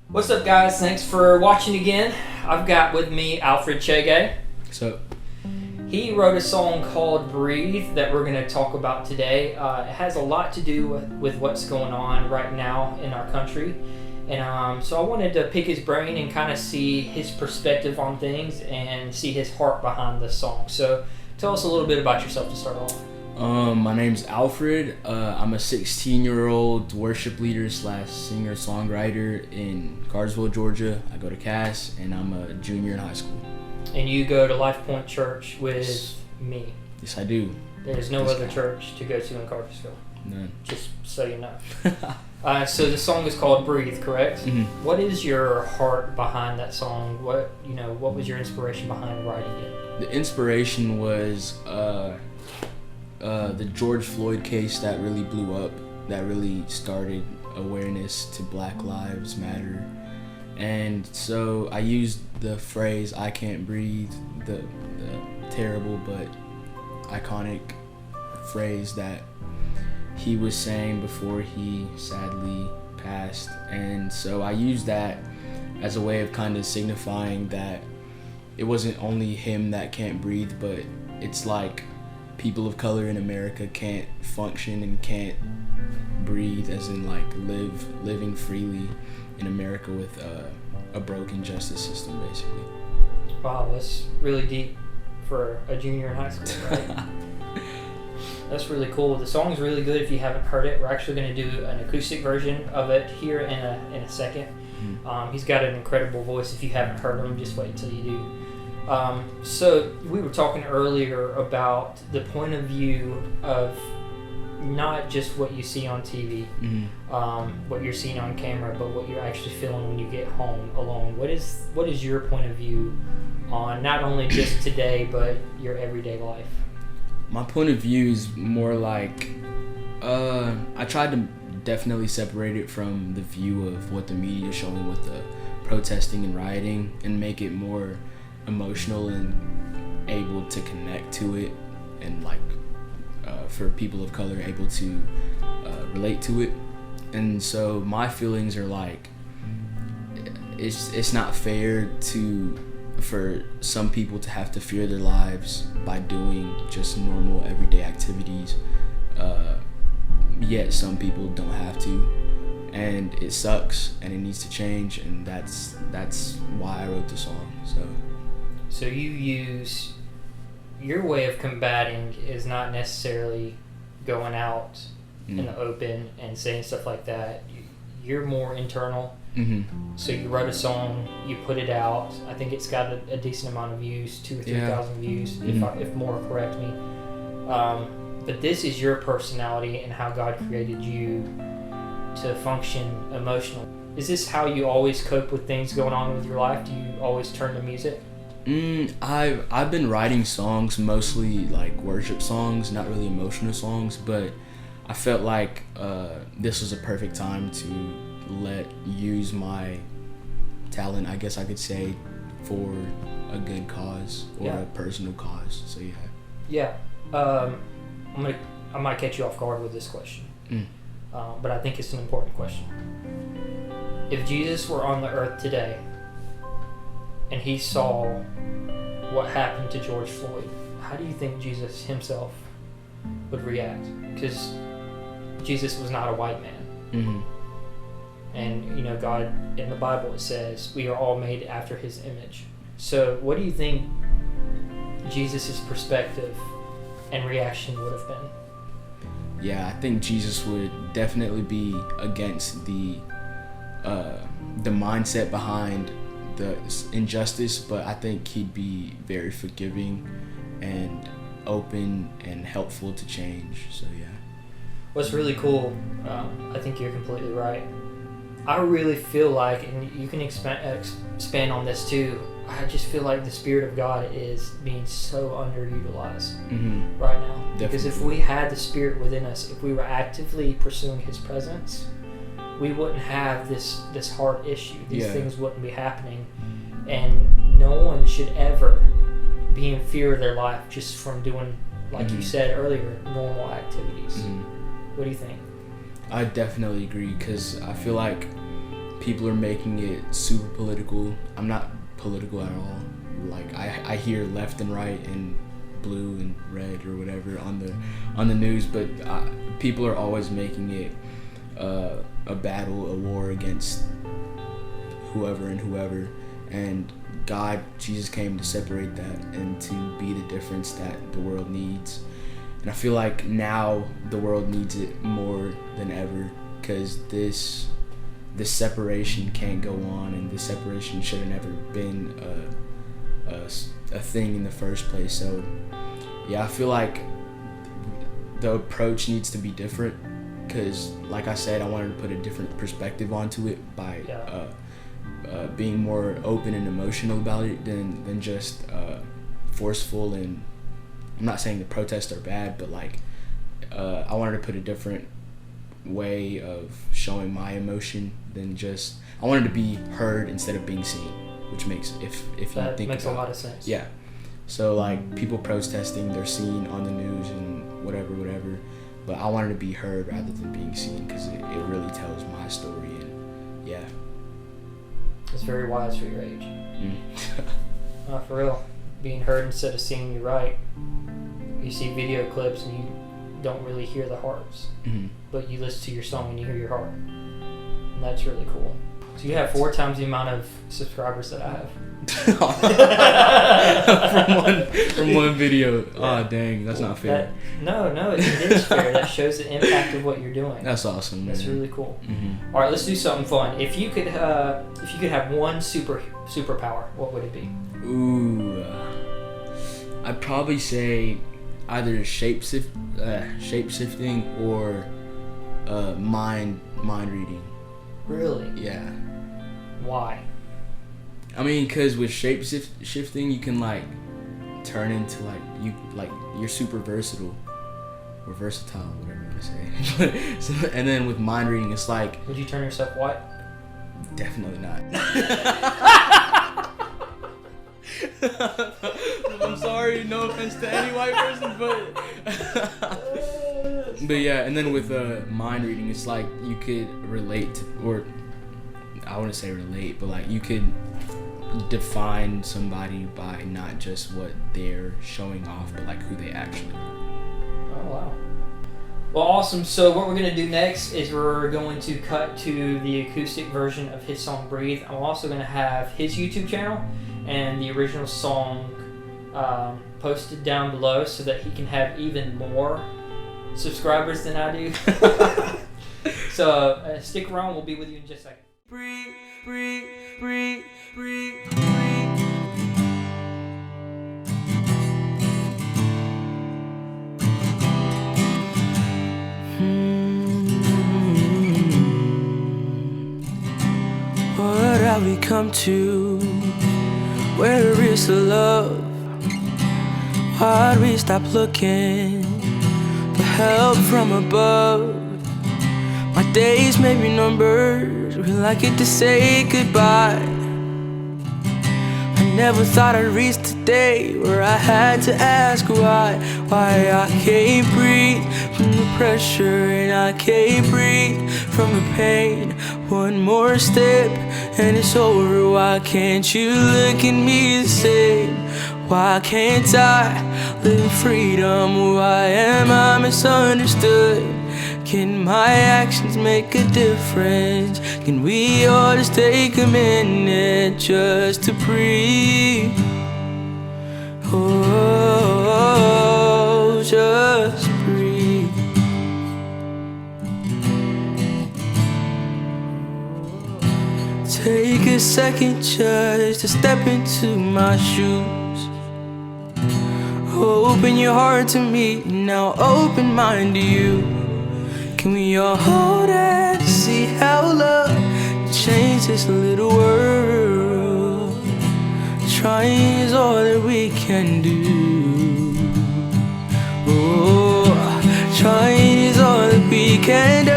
What's up, guys? Thanks for watching again. I've got with me Alfred Chege. So he wrote a song called Breathe that we're going to talk about today. It has a lot to do with what's going on right now in our country. And so I wanted to pick his brain and kind of see his perspective on things and see his heart behind the song. So tell us a little bit about yourself to start off. my name's Alfred. I'm a 16-year-old worship leader / singer-songwriter in Carsville, Georgia. I go to Cass, and I'm a junior in high school. And you go to Life Point Church with me. Yes, I do. There's no other church to go to in Carsville. None. Just so you know. So the song is called Breathe, correct? Mm-hmm. What is your heart behind that song? What was your inspiration behind writing it? The inspiration was the George Floyd case that really blew up, that really started awareness to Black Lives Matter. And so I used the phrase "I can't breathe," the terrible but iconic phrase that he was saying before he sadly passed. And so I used that as a way of kind of signifying that it wasn't only him that can't breathe, but it's like people of color in America can't function and can't breathe, as in like living freely in America with a broken justice system, basically. Wow, that's really deep for a junior in high school, right? That's really cool. The song's really good. If you haven't heard it, we're actually going to do an acoustic version of it here in a second. Mm-hmm. He's got an incredible voice. If you haven't heard him, just wait till you do. So we were talking earlier about the point of view of not just what you see on TV, what you're seeing on camera, but what you're actually feeling when you get home alone. What is your point of view on not only just today, but your everyday life? My point of view is more like I tried to definitely separate it from the view of what the media is showing with the protesting and rioting, and make it more emotional and able to connect to it, and like for people of color able to relate to it. And so my feelings are like, it's not fair for some people to have to fear their lives by doing just normal everyday activities, yet some people don't have to, and it sucks and it needs to change. And that's why I wrote the song. So you use your way of combating is not necessarily going out in the open and saying stuff like that. You're more internal. Mm-hmm. So you wrote a song, you put it out. I think it's got a decent amount of views, 2,000 or 3,000 views, if more, correct me. But this is your personality and how God created you to function emotionally. Is this how you always cope with things going on with your life? Do you always turn to music? I've been writing songs, mostly like worship songs, not really emotional songs, but I felt like this was a perfect time to use my talent, I guess I could say, for a good cause or a personal cause. So yeah. I might catch you off guard with this question, but I think it's an important question. If Jesus were on the earth today and he saw what happened to George Floyd, how do you think Jesus himself would react? Because Jesus was not a white man. Mm-hmm. And God, in the Bible, it says we are all made after his image. So what do you think Jesus' perspective and reaction would have been? Yeah, I think Jesus would definitely be against the mindset behind the injustice, but I think he'd be very forgiving and open and helpful to change. So yeah. What's really cool, I think you're completely right. I really feel like, and you can expand on this too, I just feel like the Spirit of God is being so underutilized right now. Definitely. Because if we had the Spirit within us, if we were actively pursuing his presence, we wouldn't have this heart issue. These things wouldn't be happening. And no one should ever be in fear of their life just from doing, like you said earlier, normal activities. What do you think? I definitely agree, because I feel like people are making it super political. I'm not political at all. Like I hear left and right and blue and red or whatever on the news, but people are always making it a battle, a war against whoever and whoever. And Jesus came to separate that and to be the difference that the world needs. And I feel like now the world needs it more than ever, because this separation can't go on, and this separation should have never been a thing in the first place. So yeah, I feel like the approach needs to be different, because like I said, I wanted to put a different perspective onto it by being more open and emotional about it than just forceful. And I'm not saying the protests are bad, but like I wanted to put a different way of showing my emotion than just, I wanted to be heard instead of being seen, which makes, if you think makes about a lot of sense. Yeah. So like people protesting, they're seen on the news and whatever, but I wanted to be heard rather than being seen, because it really tells my story. And yeah, it's very wise for your age. For real, being heard instead of seeing you right. You see video clips and you don't really hear the hearts, but you listen to your song and you hear your heart, and that's really cool. So you have 4 times the amount of subscribers that I have. from one video. Yeah. Oh dang, that's not fair. No, it is fair. That shows the impact of what you're doing. That's awesome, man. That's really cool. All right, let's do something fun. If you could have one superpower, what would it be? Ooh, I'd probably say either shape-shifting or mind reading. Really? Yeah. Why? I mean, because with shape-shifting, you can like turn into you're super versatile or versatile, whatever you want to say. And then with mind reading, it's like, would you turn yourself white? Definitely not. I'm sorry, no offense to any white person, but yeah. And then with mind reading, it's like you could relate to, or I wouldn't say relate, but like you could define somebody by not just what they're showing off, but like who they actually are. Oh wow. Well, awesome. So what we're going to do next is we're going to cut to the acoustic version of his song Breathe. I'm also going to have his YouTube channel and the original song posted down below so that he can have even more subscribers than I do. So stick around, we'll be with you in just a second. Breathe, breathe, breathe, breathe, breathe. What have we come to? Where is the love? Why'd we stop looking for help from above? My days may be numbered, we like it to say goodbye. I never thought I'd reach the day where I had to ask why I can't breathe from the pressure, and I can't breathe from the pain. One more step and it's over. Why can't you look at me the same? Why can't I live in freedom? Why am I misunderstood? Can my actions make a difference? Can we all just take a minute just to breathe? Oh, just breathe. Take a second just to step into my shoes. Open your heart to me, now open mine to you. Can we all hold hands to see how love can change this little world? Trying is all that we can do. Oh, trying is all that we can do.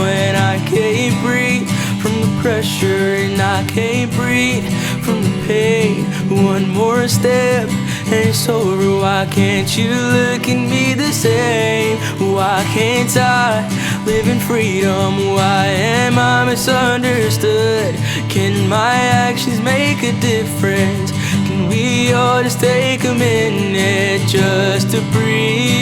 And I can't breathe from the pressure, and I can't breathe from the pain. One more step and it's over. Why can't you look at me the same? Why can't I live in freedom? Why am I misunderstood? Can my actions make a difference? Can we all just take a minute just to breathe?